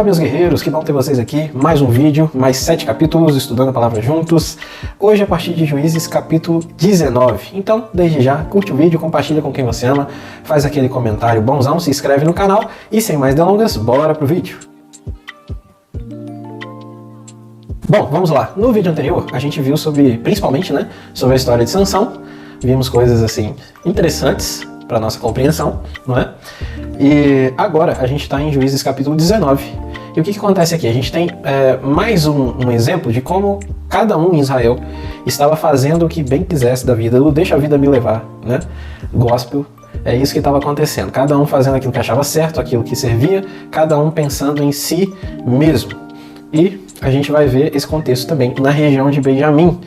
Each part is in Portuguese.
Olá, meus guerreiros, que bom ter vocês aqui. Mais um vídeo, mais 7 capítulos, estudando a palavra juntos. Hoje a partir de Juízes, capítulo 19. Então, desde já, curte o vídeo, compartilha com quem você ama, faz aquele comentário bonzão, se inscreve no canal e sem mais delongas, bora pro vídeo. Bom, vamos lá. No vídeo anterior, a gente viu principalmente, sobre a história de Sansão. Vimos coisas assim interessantes para nossa compreensão, não é? E agora a gente está em Juízes capítulo 19. E o que acontece aqui? A gente tem mais um exemplo de como cada um em Israel estava fazendo o que bem quisesse da vida, o deixa a vida me levar, né? Gospel, é isso que estava acontecendo. Cada um fazendo aquilo que achava certo, aquilo que servia, cada um pensando em si mesmo. E a gente vai ver esse contexto também na região de Benjamim,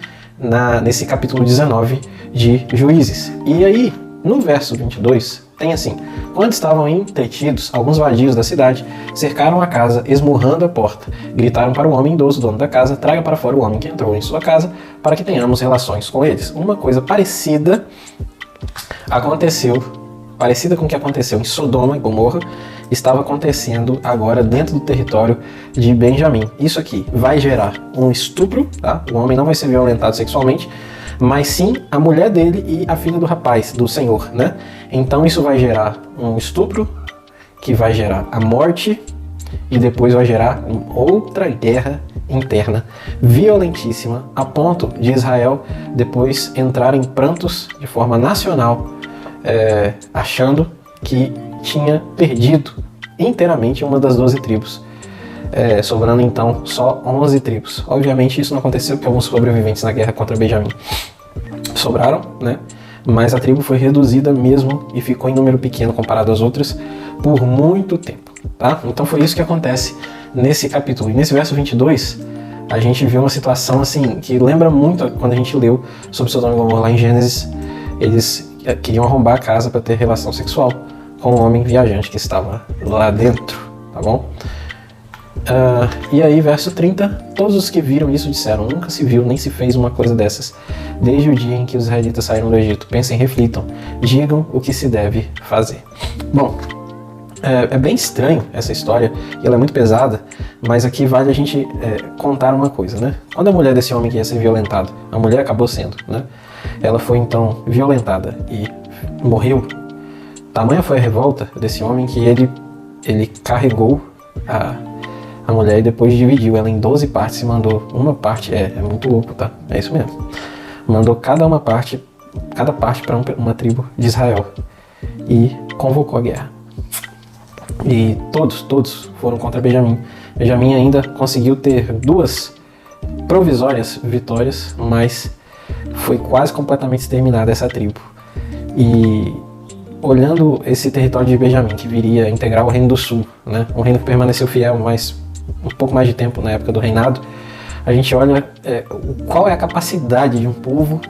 nesse capítulo 19 de Juízes. E aí, no verso 22, tem assim: quando estavam entretidos, alguns vadios da cidade cercaram a casa, esmurrando a porta. Gritaram para o homem idoso, dono da casa: traga para fora o homem que entrou em sua casa, para que tenhamos relações com eles. Uma coisa parecida com o que aconteceu em Sodoma e Gomorra, estava acontecendo agora dentro do território de Benjamim. Isso aqui vai gerar um estupro, tá? O homem não vai ser violentado sexualmente, mas sim a mulher dele e a filha do rapaz, do senhor, né? Então isso vai gerar um estupro, que vai gerar a morte, e depois vai gerar outra guerra interna violentíssima, a ponto de Israel depois entrar em prantos de forma nacional, achando que tinha perdido inteiramente uma das 12 tribos, sobrando então só 11 tribos. Obviamente isso não aconteceu porque alguns sobreviventes na guerra contra Benjamim sobraram, né? Mas a tribo foi reduzida mesmo e ficou em número pequeno comparado às outras por muito tempo, tá? Então foi isso que acontece nesse capítulo. E nesse verso 22, a gente vê uma situação assim que lembra muito quando a gente leu sobre Sodoma e Gomorra lá em Gênesis. Eles queriam arrombar a casa para ter relação sexual com o homem viajante que estava lá dentro, tá bom? E aí, verso 30, todos os que viram isso disseram: nunca se viu nem se fez uma coisa dessas desde o dia em que os israelitas saíram do Egito. Pensem, reflitam, digam o que se deve fazer. Bom, é bem estranho essa história, e ela é muito pesada, mas aqui vale a gente contar uma coisa, né? Quando a mulher desse homem que ia ser violentado, a mulher acabou sendo, né? Ela foi então violentada e morreu. Tamanha foi a revolta desse homem que ele carregou a mulher e depois dividiu ela em 12 partes e mandou uma parte, é muito louco, tá? É isso mesmo. Mandou cada parte para uma tribo de Israel e convocou a guerra. E todos foram contra Benjamim. Benjamim ainda conseguiu ter 2 provisórias vitórias, mas foi quase completamente exterminada essa tribo. E olhando esse território de Benjamim, que viria a integrar o Reino do Sul, né? Um reino que permaneceu fiel um pouco mais de tempo na época do reinado, a gente olha qual é a capacidade de um povo,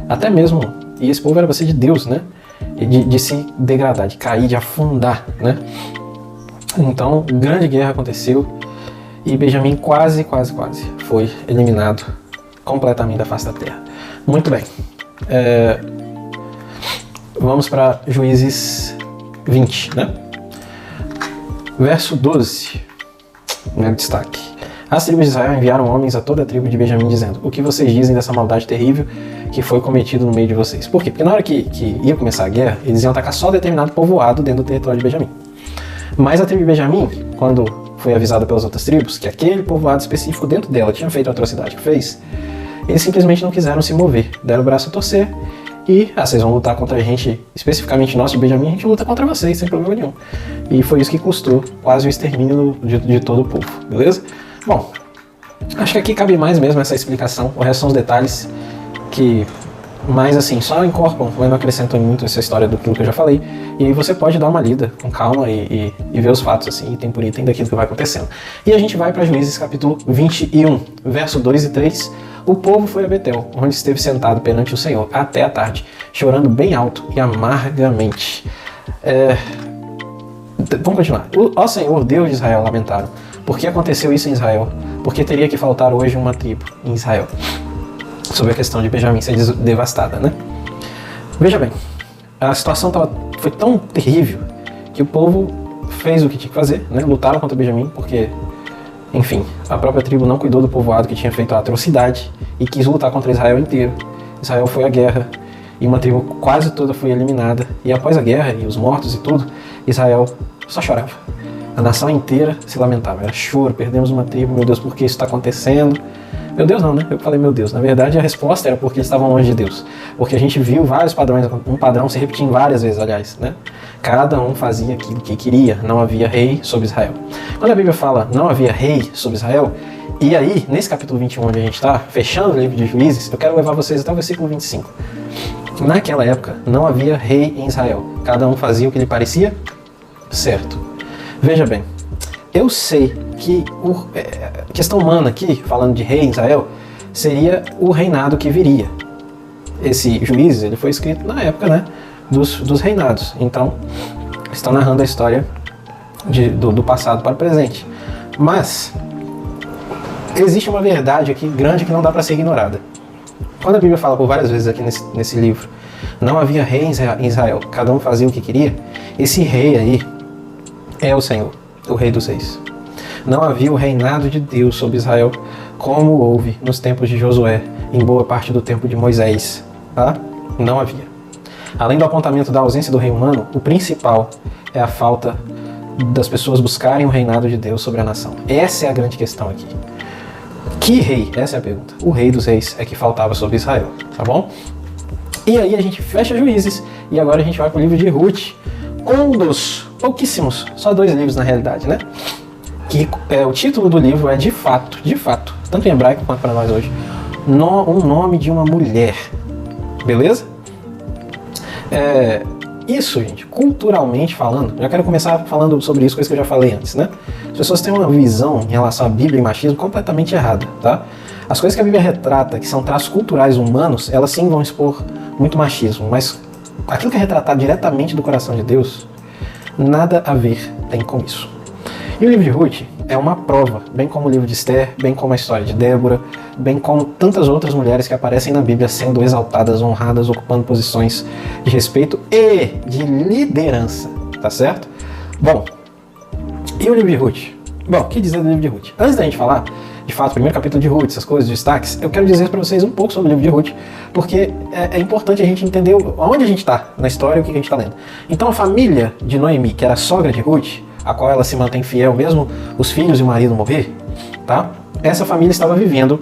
até mesmo, e esse povo era para ser de Deus, né? De se degradar, de cair, de afundar, né? Então, grande guerra aconteceu e Benjamim quase foi eliminado completamente da face da terra. Muito bem. Vamos para Juízes 20, né? Verso 12. Primeiro destaque. As tribos de Israel enviaram homens a toda a tribo de Benjamim, dizendo: o que vocês dizem dessa maldade terrível que foi cometido no meio de vocês? Por quê? Porque na hora que ia começar a guerra, eles iam atacar só determinado povoado dentro do território de Benjamim. Mas a tribo de Benjamim, quando foi avisada pelas outras tribos que aquele povoado específico dentro dela tinha feito a atrocidade que fez, eles simplesmente não quiseram se mover, deram o braço a torcer e: vocês vão lutar contra a gente, especificamente nós de Benjamim, a gente luta contra vocês, sem problema nenhum. E foi isso que custou quase o extermínio de todo o povo, beleza? Bom, acho que aqui cabe mais mesmo essa explicação, o resto são os detalhes que, mais assim, só incorporam, não acrescentam muito essa história do que eu já falei, e aí você pode dar uma lida com calma e ver os fatos assim, item por item daquilo que vai acontecendo. E a gente vai para Juízes capítulo 21, verso 2 e 3. O povo foi a Betel, onde esteve sentado perante o Senhor até a tarde, chorando bem alto e amargamente. Vamos continuar. Ó Senhor, Deus de Israel, lamentaram. Por que aconteceu isso em Israel? Por que teria que faltar hoje uma tribo em Israel? Sobre a questão de Benjamim ser devastada, né? Veja bem, a situação foi tão terrível que o povo fez o que tinha que fazer, né? Lutaram contra Benjamim, porque, enfim, a própria tribo não cuidou do povoado que tinha feito a atrocidade e quis lutar contra Israel inteiro. Israel foi à guerra e uma tribo quase toda foi eliminada. E após a guerra e os mortos e tudo, Israel só chorava. A nação inteira se lamentava. Era choro, perdemos uma tribo, meu Deus, por que isso está acontecendo? Meu Deus não, né? Eu falei meu Deus. Na verdade, a resposta era porque eles estavam longe de Deus. Porque a gente viu vários padrões, um padrão se repetindo várias vezes, aliás, né? Cada um fazia aquilo que queria. Não havia rei sobre Israel. Quando a Bíblia fala não havia rei sobre Israel, e aí, nesse capítulo 21 onde a gente está, fechando o livro de Juízes, eu quero levar vocês até o versículo 25. Naquela época, não havia rei em Israel. Cada um fazia o que lhe parecia certo. Veja bem, eu sei que a questão humana aqui, falando de rei em Israel, seria o reinado que viria. Esse Juízes, ele foi escrito na época, né, dos reinados. Então, estão narrando a história do passado para o presente. Mas, existe uma verdade aqui grande que não dá para ser ignorada. Quando a Bíblia fala por várias vezes aqui nesse livro, não havia rei em Israel, cada um fazia o que queria, esse rei aí é o Senhor, o Rei dos Reis. Não havia o reinado de Deus sobre Israel como houve nos tempos de Josué, em boa parte do tempo de Moisés. Tá? Não havia. Além do apontamento da ausência do rei humano, o principal é a falta das pessoas buscarem o reinado de Deus sobre a nação. Essa é a grande questão aqui. Que rei? Essa é a pergunta. O Rei dos Reis é que faltava sobre Israel, tá bom? E aí a gente fecha Juízes e agora a gente vai para o livro de Ruth, um dos pouquíssimos, só 2 livros na realidade, né? Que o título do livro é de fato, tanto em hebraico quanto para nós hoje, um nome de uma mulher, beleza? Isso, gente, culturalmente falando, já quero começar falando sobre isso, coisa que eu já falei antes, né? As pessoas têm uma visão em relação à Bíblia e machismo completamente errada, tá? As coisas que a Bíblia retrata, que são traços culturais humanos, elas sim vão expor muito machismo, mas aquilo que é retratado diretamente do coração de Deus, nada a ver tem com isso. E o livro de Ruth é uma prova, bem como o livro de Esther, bem como a história de Débora, bem como tantas outras mulheres que aparecem na Bíblia sendo exaltadas, honradas, ocupando posições de respeito e de liderança, tá certo? Bom, e o livro de Ruth? Bom, o que dizer do livro de Ruth? Antes da gente falar, de fato, o primeiro capítulo de Ruth, essas coisas, destaques, eu quero dizer para vocês um pouco sobre o livro de Ruth, porque é importante a gente entender onde a gente está na história e o que a gente está lendo. Então, a família de Noemi, que era a sogra de Ruth, a qual ela se mantém fiel mesmo os filhos e o marido morrer, tá? Essa família estava vivendo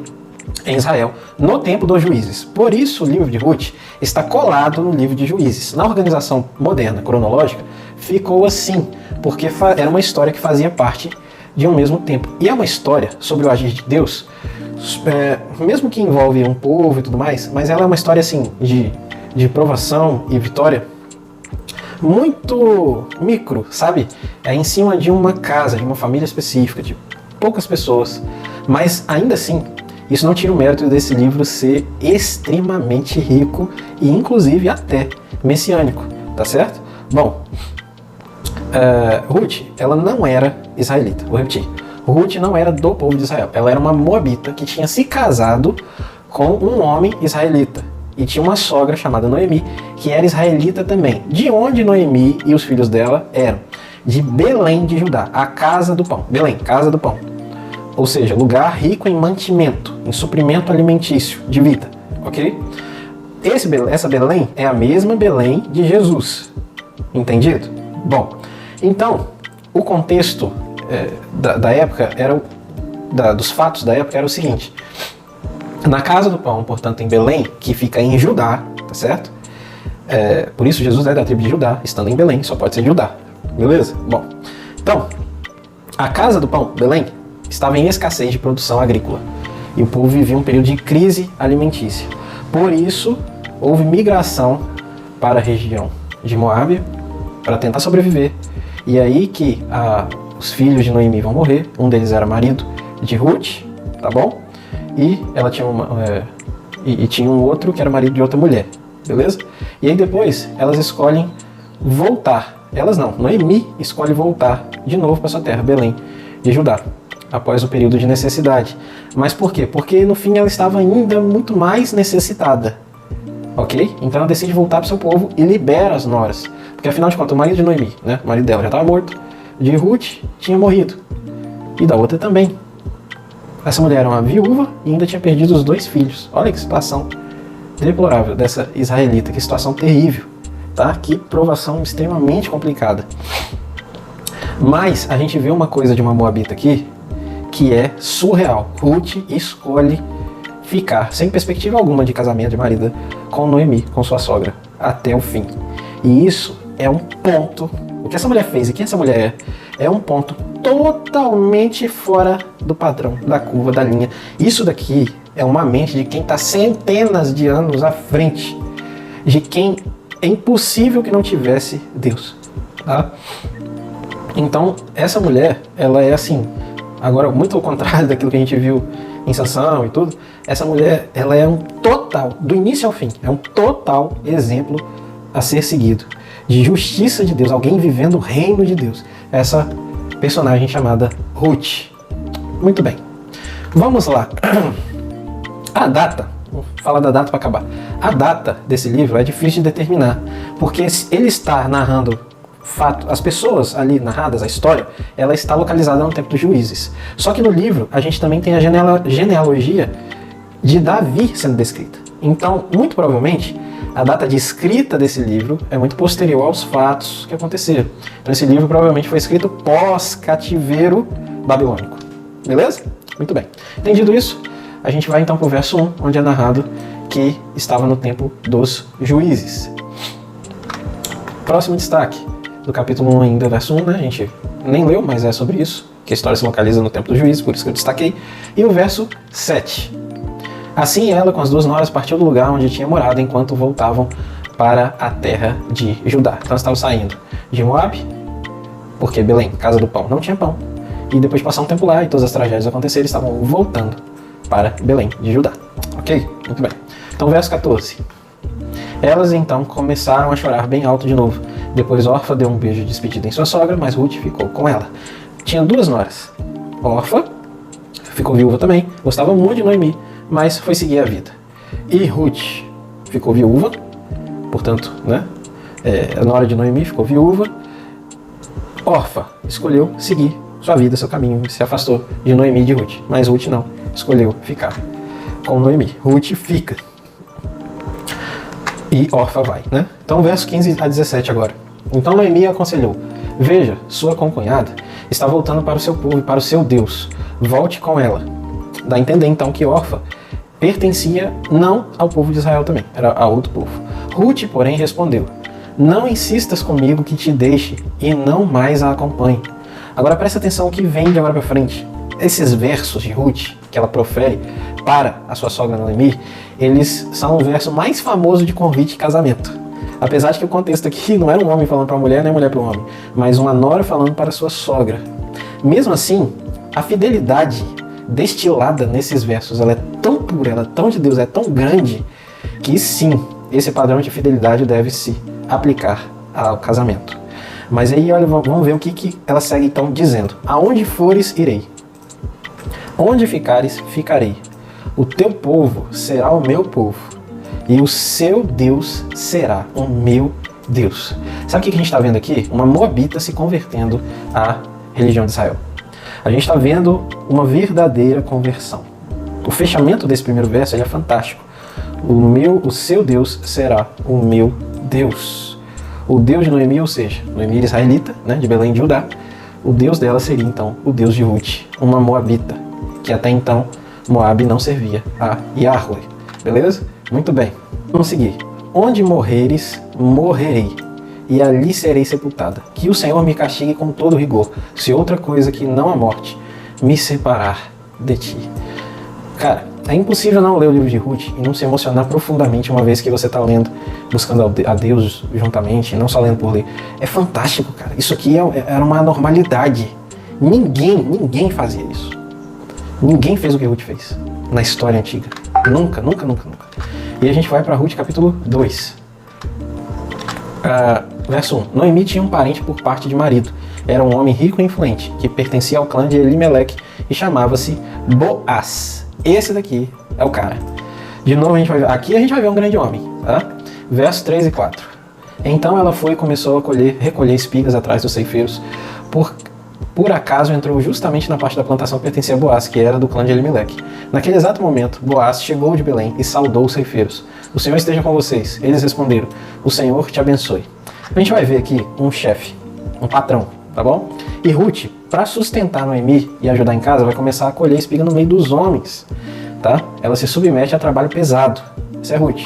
em Israel no tempo dos Juízes. Por isso o livro de Ruth está colado no livro de Juízes. Na organização moderna, cronológica, ficou assim, porque era uma história que fazia parte de um mesmo tempo. E é uma história sobre o agir de Deus, mesmo que envolve um povo e tudo mais, mas ela é uma história assim de provação e vitória muito micro, sabe? É em cima de uma casa, de uma família específica, de poucas pessoas. Mas ainda assim, isso não tira o mérito desse livro ser extremamente rico e inclusive até messiânico, tá certo? Bom, Ruth, ela não era israelita, vou repetir. Ruth não era do povo de Israel, ela era uma moabita que tinha se casado com um homem israelita. E tinha uma sogra chamada Noemi, que era israelita também. De onde Noemi e os filhos dela eram? De Belém de Judá, a casa do pão. Belém, casa do pão. Ou seja, lugar rico em mantimento, em suprimento alimentício, de vida. Ok? Essa Belém é a mesma Belém de Jesus. Entendido? Bom, então, o contexto da época, dos fatos da época era o seguinte. Na casa do pão, portanto, em Belém, que fica em Judá, tá certo? Por isso Jesus é da tribo de Judá, estando em Belém, só pode ser Judá. Beleza? Bom, então, a casa do pão, Belém, estava em escassez de produção agrícola. E o povo vivia um período de crise alimentícia. Por isso, houve migração para a região de Moabe, para tentar sobreviver. E aí que os filhos de Noemi vão morrer. Um deles era marido de Ruth, tá bom? E ela tinha tinha um outro que era marido de outra mulher, beleza? E aí depois elas escolhem voltar. Elas não, Noemi escolhe voltar de novo para sua terra, Belém de Judá, após o período de necessidade. Mas por quê? Porque no fim ela estava ainda muito mais necessitada, ok? Então ela decide voltar para o seu povo e libera as noras. Porque afinal de contas o marido de Noemi, né, o marido dela já estava morto, de Ruth tinha morrido. E da outra também. Essa mulher era uma viúva e ainda tinha perdido os 2 filhos. Olha que situação deplorável dessa israelita, que situação terrível, tá? Que provação extremamente complicada. Mas a gente vê uma coisa de uma moabita aqui que é surreal. Ruth escolhe ficar sem perspectiva alguma de casamento, de marido, com Noemi, com sua sogra, até o fim. E isso é um ponto, o que essa mulher fez e quem essa mulher é um ponto totalmente fora do padrão, da curva, da linha. Isso daqui é uma mente de quem está centenas de anos à frente, de quem é impossível que não tivesse Deus, tá? Então, essa mulher, ela é assim, agora muito ao contrário daquilo que a gente viu em Sansão e tudo, essa mulher, ela é um total, do início ao fim, é um total exemplo a ser seguido, de justiça de Deus, alguém vivendo o reino de Deus. Essa personagem chamada Ruth. Muito bem, vamos lá. A data, vou falar da data para acabar. A data desse livro é difícil de determinar, porque ele está narrando fato, as pessoas ali narradas, a história, ela está localizada no tempo dos juízes. Só que no livro a gente também tem a genealogia de Davi sendo descrita. Então, muito provavelmente, a data de escrita desse livro é muito posterior aos fatos que aconteceram. Então esse livro provavelmente foi escrito pós-cativeiro babilônico. Beleza? Muito bem. Entendido isso, a gente vai então para o verso 1, onde é narrado que estava no tempo dos juízes. Próximo destaque do capítulo 1 ainda, verso 1, né? A gente nem leu, mas é sobre isso, que a história se localiza no tempo dos juízes, por isso que eu destaquei. E o verso 7. Assim ela, com as 2 noras, partiu do lugar onde tinha morado, enquanto voltavam para a terra de Judá. Então elas estavam saindo de Moab, porque Belém, casa do pão, não tinha pão. E depois de passar um tempo lá e todas as tragédias aconteceram, estavam voltando para Belém de Judá. Ok? Muito bem. Então verso 14. Elas então começaram a chorar bem alto de novo. Depois Orfa deu um beijo de despedida em sua sogra, mas Ruth ficou com ela. Tinha 2 noras. Orfa ficou viúva também, gostava muito de Noemi, mas foi seguir a vida. E Ruth ficou viúva, portanto, né? A nora de Noemi ficou viúva. Orfa escolheu seguir sua vida, seu caminho, se afastou de Noemi e de Ruth. Mas Ruth não, escolheu ficar com Noemi. Ruth fica. E Orfa vai, né? Então, verso 15 a 17 agora. Então Noemi aconselhou: veja, sua concunhada está voltando para o seu povo e para o seu Deus. Volte com ela. Dá a entender então que Orfa pertencia não ao povo de Israel também, era a outro povo. Ruth, porém, respondeu: não insistas comigo que te deixe e não mais a acompanhe. Agora presta atenção o que vem de agora para frente. Esses versos de Ruth que ela profere para a sua sogra Noemi, eles são o verso mais famoso de convite de casamento. Apesar de que o contexto aqui não era um homem falando para a mulher, nem mulher para o homem, mas uma nora falando para a sua sogra. Mesmo assim, a fidelidade destilada nesses versos, ela é tão pura, ela é tão de Deus, é tão grande, que sim, esse padrão de fidelidade deve se aplicar ao casamento. Mas aí, olha, vamos ver o que ela segue então dizendo. Aonde fores, irei. Onde ficares, ficarei. O teu povo será o meu povo, e o seu Deus será o meu Deus. Sabe o que a gente está vendo aqui? Uma moabita se convertendo à religião de Israel. A gente está vendo uma verdadeira conversão. O fechamento desse primeiro verso ele é fantástico. O seu Deus será o meu Deus. O Deus de Noemi, ou seja, Noemi era israelita, né, de Belém de Judá, o Deus dela seria então o Deus de Ruth, uma moabita, que até então Moab não servia a Yahweh. Beleza? Muito bem. Vamos seguir. Onde morreres, morrerei, e ali serei sepultada. Que o Senhor me castigue com todo rigor, se outra coisa que não a morte me separar de ti. Cara, é impossível não ler o livro de Ruth e não se emocionar profundamente uma vez que você está lendo, buscando a Deus juntamente, não só lendo por ler. É fantástico, cara. Isso aqui era uma normalidade. Ninguém fazia isso. Ninguém fez o que Ruth fez na história antiga. Nunca. E a gente vai para Ruth capítulo 2. Verso 1. Noemi tinha um parente por parte de marido. Era um homem rico e influente, que pertencia ao clã de Elimeleque e chamava-se Boaz. Esse daqui é o cara. De novo, aqui a gente vai ver um grande homem. Tá? Versos 3 e 4. Então ela foi e começou a recolher espigas atrás dos ceifeiros, por acaso entrou justamente na parte da plantação que pertencia a Boaz, que era do clã de Elimeleque. Naquele exato momento, Boaz chegou de Belém e saudou os ceifeiros. O Senhor esteja com vocês. Eles responderam, o Senhor te abençoe. A gente vai ver aqui um chefe, um patrão, tá bom? E Ruth, para sustentar Noemi e ajudar em casa, vai começar a colher espiga no meio dos homens, tá? Ela se submete a trabalho pesado. Essa é Ruth.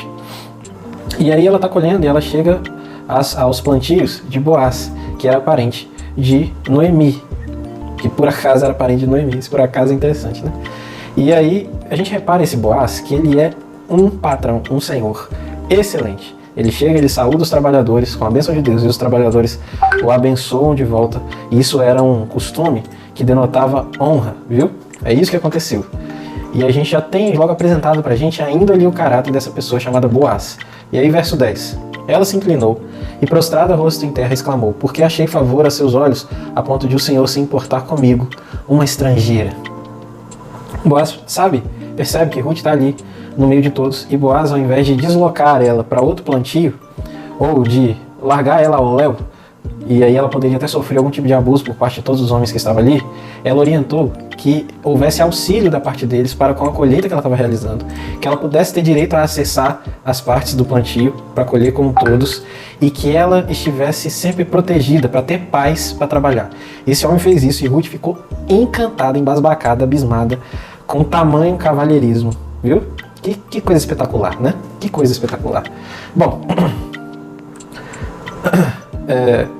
E aí ela tá colhendo e ela chega aos plantios de Boaz, que era parente de Noemi, que por acaso era parente de Noemi. Isso por acaso é interessante, né? E aí a gente repara esse Boaz, que ele é um patrão, um senhor excelente. Ele chega, ele saúda os trabalhadores com a bênção de Deus e os trabalhadores o abençoam de volta. E isso era um costume que denotava honra, viu? É isso que aconteceu. E a gente já tem logo apresentado pra gente ainda ali o caráter dessa pessoa chamada Boaz. E aí verso 10. Ela se inclinou e prostrada rosto em terra exclamou, porque achei favor a seus olhos a ponto de o Senhor se importar comigo, uma estrangeira. Boaz, sabe, percebe que Ruth está ali no meio de todos e Boaz, ao invés de deslocar ela para outro plantio ou de largar ela ao léu, e aí ela poderia até sofrer algum tipo de abuso por parte de todos os homens que estavam ali, ela orientou que houvesse auxílio da parte deles para com a colheita que ela estava realizando, que ela pudesse ter direito a acessar as partes do plantio para colher como todos e que ela estivesse sempre protegida para ter paz para trabalhar. Esse homem fez isso e Ruth ficou encantada, embasbacada, abismada com tamanho cavalheirismo, viu? Que coisa espetacular, né? Que coisa espetacular. Bom,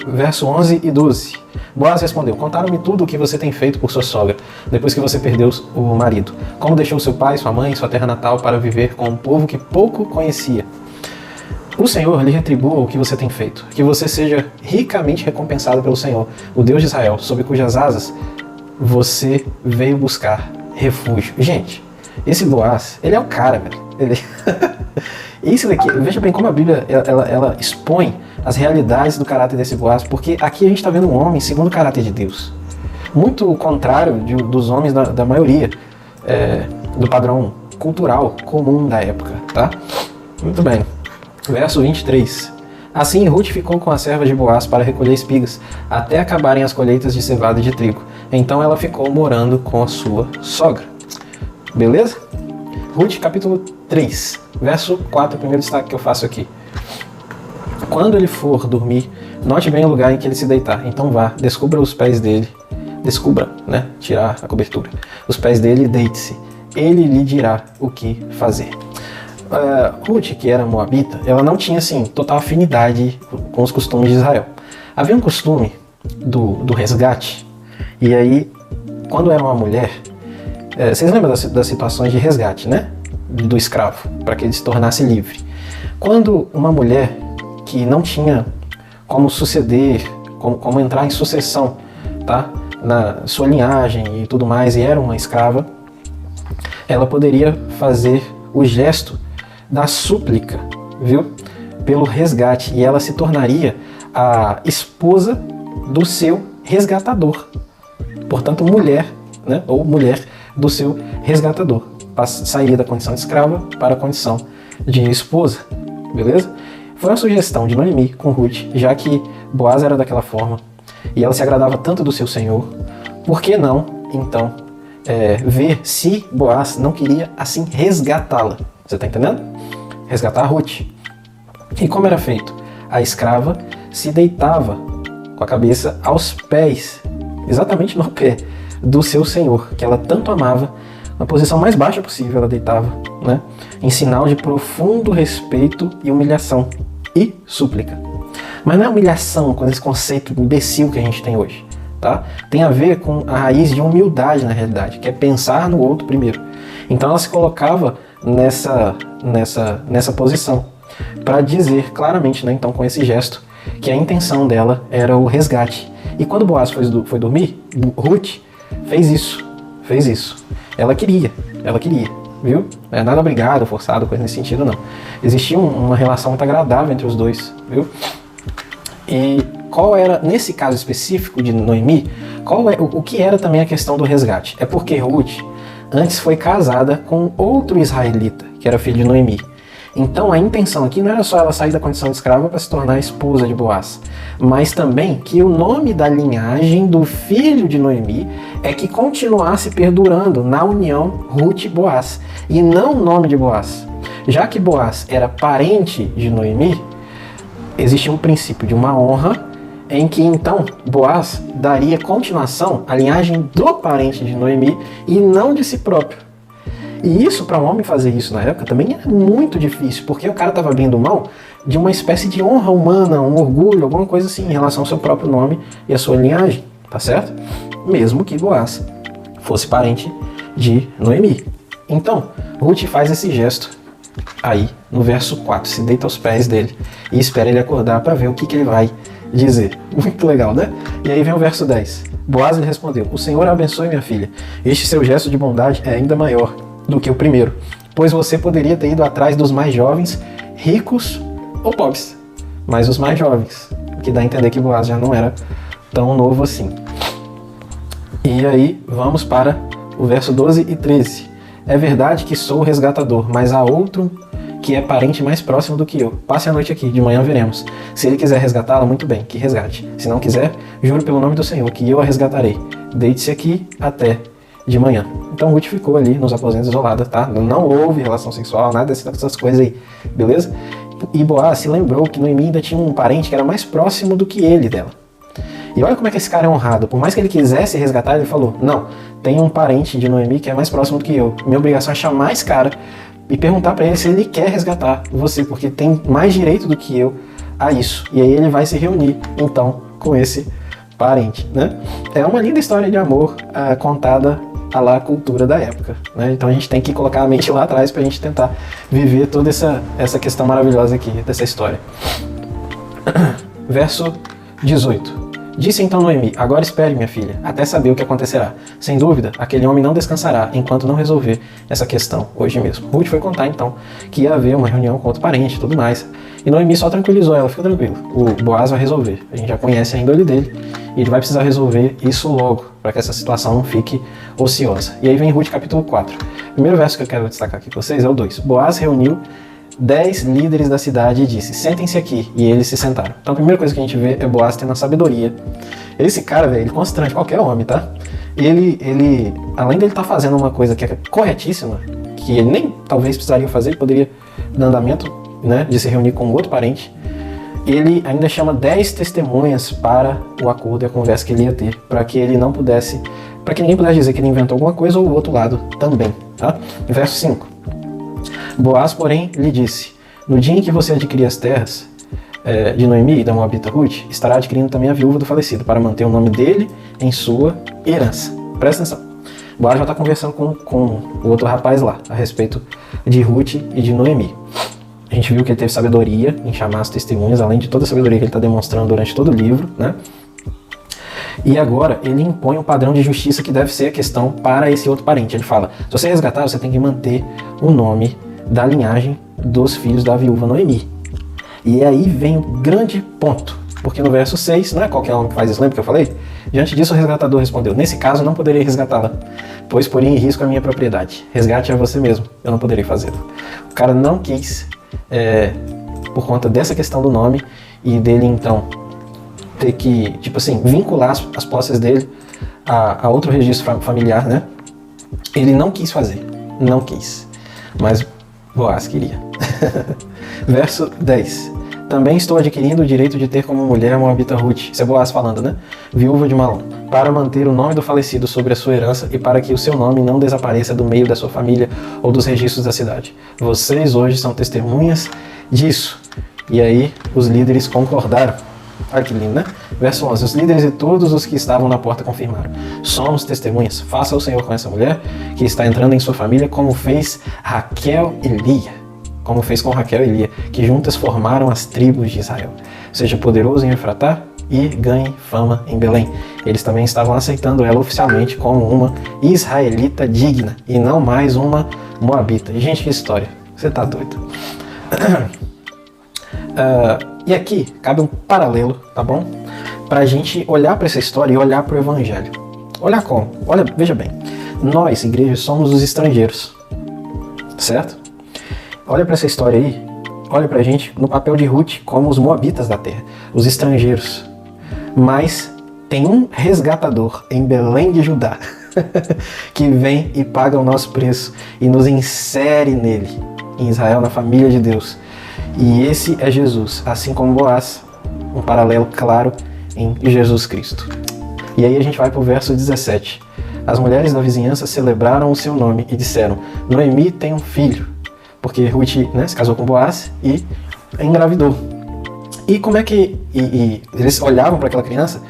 verso 11 e 12. Boaz respondeu, contaram-me tudo o que você tem feito por sua sogra, depois que você perdeu o marido. Como deixou seu pai, sua mãe, sua terra natal para viver com um povo que pouco conhecia. O Senhor lhe retribua o que você tem feito. Que você seja ricamente recompensado pelo Senhor, o Deus de Israel, sob cujas asas você veio buscar refúgio. Gente, esse Boaz, ele é o cara, velho. Ele... Isso daqui, veja bem como a Bíblia ela expõe as realidades do caráter desse Boaz, porque aqui a gente está vendo um homem segundo o caráter de Deus. Muito contrário dos homens da maioria, do padrão cultural comum da época, tá? Muito bem. Verso 23. Assim Ruth ficou com a serva de Boaz para recolher espigas, até acabarem as colheitas de cevada e de trigo. Então ela ficou morando com a sua sogra. Beleza? Ruth capítulo 3, verso 4, o primeiro destaque que eu faço aqui. Quando ele for dormir, note bem o lugar em que ele se deitar. Então vá, descubra os pés dele. Descubra, né? Tirar a cobertura. Os pés dele e deite-se. Ele lhe dirá o que fazer. Ruth, que era moabita, ela não tinha assim total afinidade com os costumes de Israel. Havia um costume do resgate, e aí, quando era uma mulher, vocês lembram das situações de resgate, né? Do escravo, para que ele se tornasse livre. Quando uma mulher que não tinha como suceder, como entrar em sucessão, tá? Na sua linhagem e tudo mais, e era uma escrava, ela poderia fazer o gesto da súplica, viu? Pelo resgate, e ela se tornaria a esposa do seu resgatador. Portanto, mulher, né? Ou mulher do seu resgatador. Sairia da condição de escrava para a condição de esposa, beleza? Foi uma sugestão de Noemi com Ruth, já que Boaz era daquela forma e ela se agradava tanto do seu senhor, por que não, então, ver se Boaz não queria assim resgatá-la? Você está entendendo? Resgatar a Ruth. E como era feito? A escrava se deitava com a cabeça aos pés, exatamente no pé do seu senhor, que ela tanto amava, na posição mais baixa possível ela deitava, né? Em sinal de profundo respeito e humilhação e súplica. Mas não é humilhação com esse conceito imbecil que a gente tem hoje, tá? Tem a ver com a raiz de humildade na realidade, que é pensar no outro primeiro. Então ela se colocava nessa posição para dizer claramente, né, então com esse gesto, que a intenção dela era o resgate. E quando Boaz foi dormir, Ruth fez isso. Ela queria, viu? Não é nada obrigado, forçado, coisa nesse sentido, não. Existia uma relação muito agradável entre os dois, viu? E qual era, nesse caso específico de Noemi, o que era também a questão do resgate? É porque Ruth antes foi casada com outro israelita, que era filho de Noemi. Então a intenção aqui não era só ela sair da condição de escrava para se tornar a esposa de Boaz, mas também que o nome da linhagem do filho de Noemi é que continuasse perdurando na união Ruth e Boaz, e não o nome de Boaz. Já que Boaz era parente de Noemi, existia um princípio de uma honra em que então Boaz daria continuação à linhagem do parente de Noemi e não de si próprio. E isso, para um homem fazer isso na época, também era muito difícil, porque o cara estava abrindo mão de uma espécie de honra humana, um orgulho, alguma coisa assim, em relação ao seu próprio nome e à sua linhagem, tá certo? Mesmo que Boaz fosse parente de Noemi. Então, Ruth faz esse gesto aí, no verso 4, se deita aos pés dele e espera ele acordar para ver o que ele vai dizer. Muito legal, né? E aí vem o verso 10. Boaz lhe respondeu: o Senhor a abençoe, minha filha. Este seu gesto de bondade é ainda maior do que o primeiro, pois você poderia ter ido atrás dos mais jovens, ricos ou pobres, mas os mais jovens, o que dá a entender que Boaz já não era tão novo assim. E aí vamos para o verso 12 e 13. É verdade que sou o resgatador, mas há outro que é parente mais próximo do que eu. Passe a noite aqui, de manhã veremos. Se ele quiser resgatá-la, muito bem, que resgate. Se não quiser, juro pelo nome do Senhor que eu a resgatarei. Deite-se aqui até de manhã. Então Ruth ficou ali nos aposentos isolada, tá? Não houve relação sexual, nada dessas coisas aí, beleza? E Boaz se lembrou que Noemi ainda tinha um parente que era mais próximo do que ele dela. E olha como é que esse cara é honrado. Por mais que ele quisesse resgatar, ele falou: não, tem um parente de Noemi que é mais próximo do que eu. Minha obrigação é chamar esse cara e perguntar para ele se ele quer resgatar você, porque tem mais direito do que eu a isso. E aí ele vai se reunir, então, com esse parente, né? É uma linda história de amor contada à la cultura da época, né? Então a gente tem que colocar a mente lá atrás para a gente tentar viver toda essa questão maravilhosa aqui dessa história. Verso 18. Disse então Noemi: agora espere, minha filha, até saber o que acontecerá. Sem dúvida, aquele homem não descansará enquanto não resolver essa questão hoje mesmo. Ruth foi contar então que ia haver uma reunião com outro parente e tudo mais. E Noemi só tranquilizou ela: fica tranquilo, o Boaz vai resolver. A gente já conhece a índole dele e ele vai precisar resolver isso logo, para que essa situação não fique ociosa. E aí vem Ruth capítulo 4. O primeiro verso que eu quero destacar aqui com vocês é o 2. Boaz reuniu 10 líderes da cidade e disse: sentem-se aqui. E eles se sentaram. Então a primeira coisa que a gente vê é Boaz tendo a sabedoria. Esse cara, velho, ele constrange qualquer homem, tá? Ele além dele estar fazendo uma coisa que é corretíssima, que ele nem talvez precisaria fazer, ele poderia dar andamento, né, de se reunir com outro parente, ele ainda chama 10 testemunhas para o acordo e a conversa que ele ia ter, para que ele não pudesse, para que ninguém pudesse dizer que ele inventou alguma coisa ou o outro lado também, tá? Verso 5. Boaz, porém, lhe disse: no dia em que você adquirir as terras de Noemi e da Moabita Ruth, estará adquirindo também a viúva do falecido, para manter o nome dele em sua herança. Presta atenção. Boaz já está conversando com o outro rapaz lá, a respeito de Ruth e de Noemi. A gente viu que ele teve sabedoria em chamar as testemunhas, além de toda a sabedoria que ele está demonstrando durante todo o livro, né? E agora ele impõe um padrão de justiça que deve ser a questão para esse outro parente. Ele fala: se você resgatar, você tem que manter o nome da linhagem dos filhos da viúva Noemi. E aí vem o grande ponto, porque no verso 6, não é qualquer homem que faz isso, lembra que eu falei? Diante disso o resgatador respondeu: nesse caso não poderei resgatá-la, pois poria em risco a minha propriedade. Resgate a você mesmo, eu não poderei fazê-lo. O cara não quis, por conta dessa questão do nome e dele então ter que, tipo assim, vincular as posses dele a outro registro familiar, né? Ele não quis fazer, não quis, mas Boaz queria. Verso 10. Também estou adquirindo o direito de ter como mulher a Moabita Ruth, isso é Boaz falando, né? Viúva de Malom, para manter o nome do falecido sobre a sua herança e para que o seu nome não desapareça do meio da sua família ou dos registros da cidade. Vocês hoje são testemunhas disso. E aí os líderes concordaram. Olha que lindo, né? Verso 11. Os líderes e todos os que estavam na porta confirmaram: somos testemunhas. Faça o Senhor com essa mulher que está entrando em sua família, como fez Raquel e Lia. Como fez com Raquel e Lia, que juntas formaram as tribos de Israel. Seja poderoso em Efratá e ganhe fama em Belém. Eles também estavam aceitando ela oficialmente como uma israelita digna e não mais uma moabita. Gente, que história. Você tá doido. E aqui cabe um paralelo, tá bom? Pra gente olhar para essa história e olhar para o evangelho. Olhar como? Olha, veja bem. Nós, igreja, somos os estrangeiros. Certo? olha para essa história aí, olha pra gente no papel de Ruth como os moabitas da terra, os estrangeiros. Mas tem um resgatador em Belém de Judá que vem e paga o nosso preço e nos insere nele, em Israel, na família de Deus. E esse é Jesus, assim como Boaz, um paralelo claro em Jesus Cristo. E aí a gente vai para o verso 17. As mulheres da vizinhança celebraram o seu nome e disseram: Noemi tem um filho. Porque Ruth, né, se casou com Boaz e engravidou. E como é que eles olhavam para aquela criança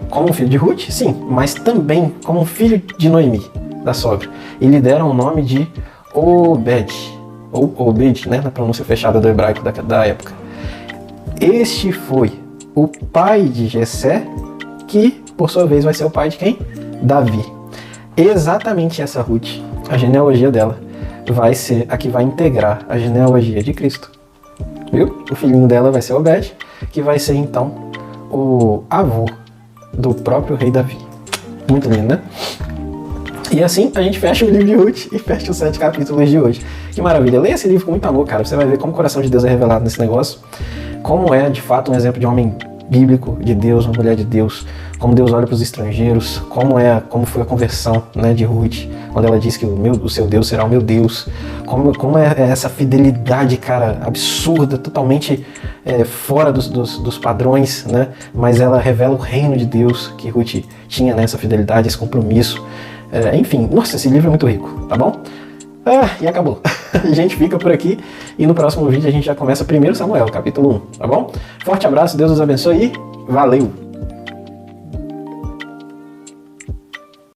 como um filho de Ruth? Sim, mas também como um filho de Noemi, da sogra. E lhe deram o nome de Obed, ou Obed, né, na pronúncia fechada do hebraico da época. Este foi o pai de Jessé, que por sua vez vai ser o pai de quem? Davi. Exatamente essa Ruth, a genealogia dela, vai ser a que vai integrar a genealogia de Cristo. Viu? O filhinho dela vai ser Obed, que vai ser então o avô do próprio rei Davi. Muito lindo, né? E assim a gente fecha o livro de Ruth e fecha os 7 capítulos de hoje. Que maravilha! Leia esse livro com muito amor, cara. Você vai ver como o coração de Deus é revelado nesse negócio. Como é, de fato, um exemplo de homem bíblico de Deus, uma mulher de Deus. Como Deus olha para os estrangeiros. Como foi a conversão, né, de Ruth. Quando ela diz que o seu Deus será o meu Deus. Como é essa fidelidade, cara, absurda, totalmente fora dos padrões, né? Mas ela revela o reino de Deus que Ruth tinha nessa fidelidade, esse compromisso. Enfim, nossa, esse livro é muito rico, tá bom? E acabou. A gente fica por aqui e no próximo vídeo a gente já começa 1 Samuel, capítulo 1, tá bom? Forte abraço, Deus os abençoe e valeu!